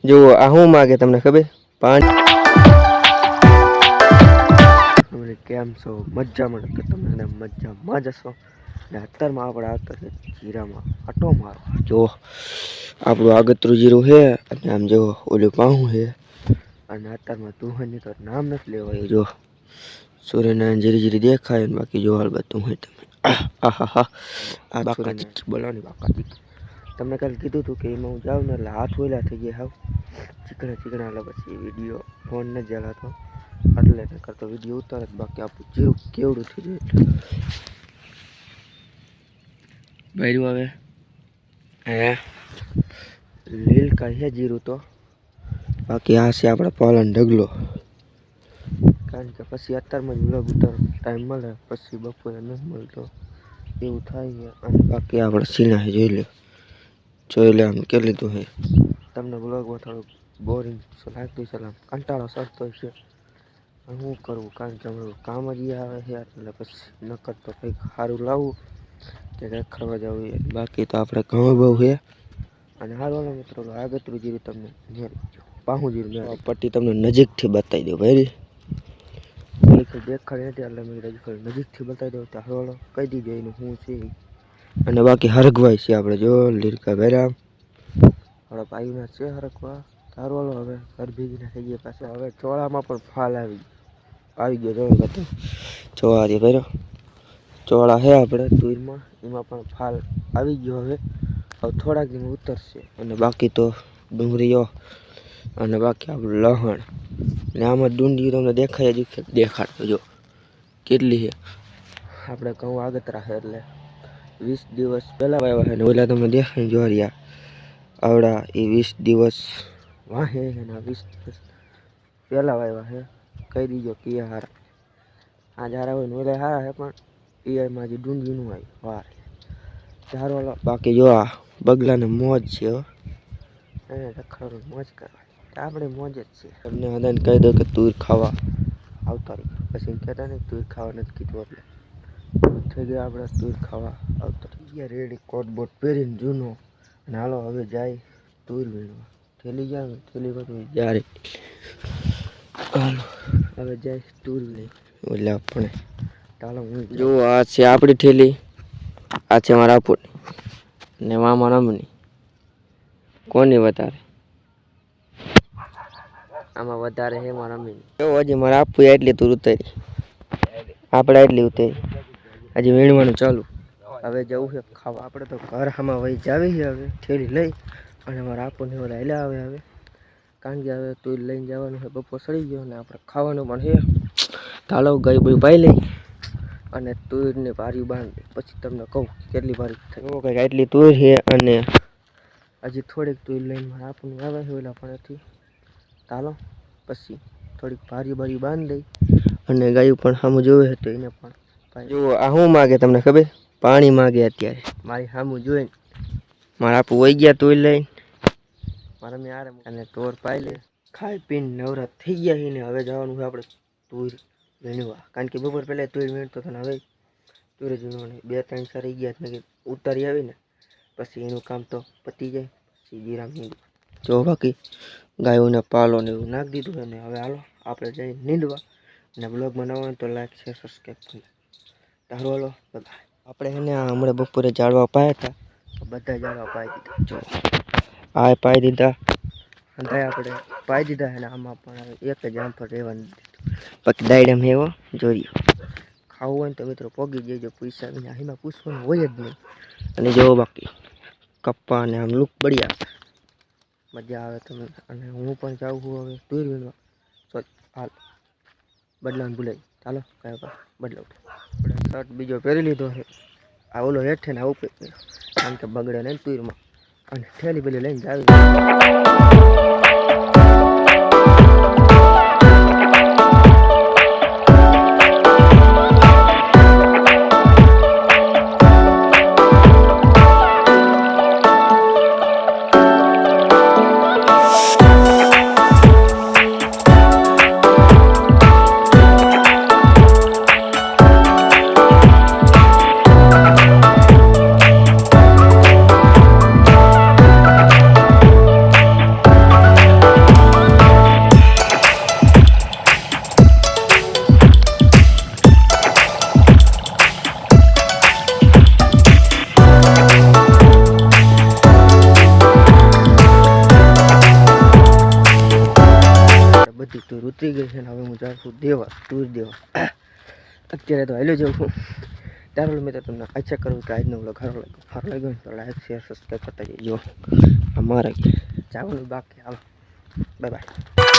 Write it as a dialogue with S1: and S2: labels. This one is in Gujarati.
S1: જો આ હું માગે તમને ખબર પાણી કેમ છો મજામાં કે તમને મજામાં જ હશો ને અત્યારમાં આપણે આવતા છે જીરામાં આટો મારો જો આપણું આગતરું જીરું છે અને આમ જો ઓલું પાહું છે અને અત્યારમાં તુહનની તો નામ નથી લેવાયું જો સૂર્યનારાયણ જીરી જીરી દેખાય ને બાકી જો હાલ બધું હોય તમે આહા આ બાકાજી બોલવાની બાકાજી તમને કાલે કીધું હતું કે એમાં હું જાઉં ને એટલે હાથ ઓલા થઈ ગયા હાવ ચીકણા ચીકણા એટલે પછી વિડીયો ફોન ન જલાતો એટલે ન કરતો વિડીયો ઉતારે બાકી આપણું જીરું કેવડું થઈ જાય બૈરું આવે હે લીલ કાંઈ છે જીરું તો બાકી આ છે આપણે પાલન ઢગલો કારણ કે પછી અત્યારમાં જ વ્લોગ ઉતાર ટાઈમ મળે પછી બપોરે નથી મળતો એવું થાય છે અને બાકી આપણે સીના જોઈ લે આમ કે લીધું છે તમને વ્લોગમાં થોડુંક બોરિંગ લાગતું છે કંટાળો સરતો છે શું કરવું કારણ કે હમણાં કામ જ આવે છે એટલે પછી ન કરતો કંઈક સારું લાવવું કે કંઈક ખાવા જવું બાકી તો આપણે ઘણું બહુ છે અને હારવાના મિત્રો આગતરું જીરું તમને પાહું જીરું પટ્ટી તમને નજીકથી બતાવી દઉં ભાઈ દેખાડી નથી એટલે મેં નજીકથી બતાવી દઉં તો હારવાળો કહી દીધો એનું શું છે અને બાકી હરગવાય છે આપણે જો લીરકા ભેરા આપણા ભાઈના છે હરગવા હારવાળો હવે ઘર ભેગીના થઈ ગયા પાછા હવે ચોળામાં પણ ફાલ આવી ગયો જો બધું જોવા દે ભાઈ ચોળા છે આપણે તુરમાં એમાં પણ ફાલ આવી ગયો હવે થોડાક દિન ઉતરશે અને બાકી તો ડુંગળીઓ અને બાકી આપણું લહણ ને આમાં ડુંડી તમને દેખાય જ દેખાડતો જો કેટલી છે આપણે ઘઉં આગતરા છે એટલે 20 દિવસ પહેલાં વાવ્યા છે ને ઓલા તમને દેખાય જોરિયા આવડા એ 20 દિવસ વાહે છે ને 20 દિવસ પહેલાં વાવ્યા છે કહી દીજો કે હારા આ હારા હોય ને ઓલા હારા છે પણ એમાં જે ડુંડીનું આવી વાર ચારો બાકી જો આ બગલાને મોજ છે એને રખડવાનું મોજ કરવાની આપણે મોજ જ છે તમને બધાને કહી દો કે તુર ખાવા આવતા રહી પછી કહેતા નહીં તુર ખાવા નથી કીધું એટલે થઈ ગયા આપણે તુર ખાવા આવતા થઈ ગયા રેડી કોટ બોટ પહેરીને જૂનો અને હાલો હવે જાય તુર વીણવા થેલી જાય થેલી બધું જ્યારે હાલો હવે જાય તુર વીણી એટલે આપણે ચાલો હું જો આ છે આપણી થેલી આ છે મારા આપુની ને મામા રમની કોની વધારે આમાં વધારે છે મારા રમીની જો હજી મારે આપવું એટલી તું ઉતારી આપણે એટલી ઉતારી હજી વીણવાનું ચાલુ હવે જવું છે ખાવા આપણે તો ઘર આમાં વહી જાવી છે હવે થેલી લઈ અને મારા આપુને બધા હેલા આવે હવે કારણ કે હવે તું લઈને જવાનું છે બપોર સડી ગયો ને આપણે ખાવાનું પણ છે ચાલો ગઈ બઈ પાઈ લઈ અને તુરને ભારી બાંધી પછી તમને કહું કેટલી ભારી થઈ કંઈક આટલી તુર છે અને હજી થોડીક તુર લઈને મારે આપણને આવે છે ઓલા પણથી ચાલો પછી થોડીક ભારી ભારી બાંધી દઈ અને ગાયું પણ સામું જોવે છે તો એને પણ જો આ શું માગે તમને ખબર પાણી માગે અત્યારે મારી સામું જોઈને મારા આપું વહી ગયા તુર લઈને મારા મેં આરે અને તોર પાઈ લે ખાઈ પીને નવરા થઈ ગયા છે ને હવે જવાનું છે આપણે તુર વીણવા કારણ કે બપોર પહેલાં તુર વીણતો હતો ને હવે તુર જ વીણવાની 2-3 સારી ગયા ને ઉતારી આવીને પછી એનું કામ તો પતી જાય પછી જીરા નીંદવા જો બાકી ગાયોને પાલો ને એવું નાખી દીધું અને હવે હાલો આપણે જઈ નીંદવા અને બ્લોગ બનાવવાનો હોય તો લાઈક શેર સબસ્ક્રાઈબ કરી તારું હાલો બધા આપણે એને હમણાં બપોરે ઝાડવા પાયા હતા બધા ઝાડવા પાઈ દીધા જો આ પાઈ દીધા અને આપણે પાઈ દીધા અને આમાં પણ એક જ આમ પર રહેવાનું બાકી ડાયડમ એવો જોઈએ ખાવું હોય ને તો મિત્રો પોગી જજો પૈસા એમાં પૂછવાનું હોય જ નહીં અને જો બાકી કપ્પા ને આમ લુક બળિયા મજા આવે તમે અને હું પણ જાઉં છું હવે તુર વીણવા હાલ બદલાવાનું ભૂલાઈ ચાલો કયા બદલાવ આપણે શર્ટ બીજો પહેરી લીધો છે આ ઓલો હેઠે ને આવું કારણ કે બગડે નહીં તુરમાં અને થેલી પેલી લઈને જાવી ઉતરી ગઈ છે ને હવે હું જાઉં છું દેવા દૂર દેવા. અત્યારે તો હાલ્યો જાઉં છું. ત્યારે મેં તો તમને આશા કરું કે આજનો વ્લોગ સારો લાગ્યો તો લાઈક શેર સબસ્ક્રાઈબ કરતા જજો. અમારે જવાનું બાકી. હાલો બાય બાય.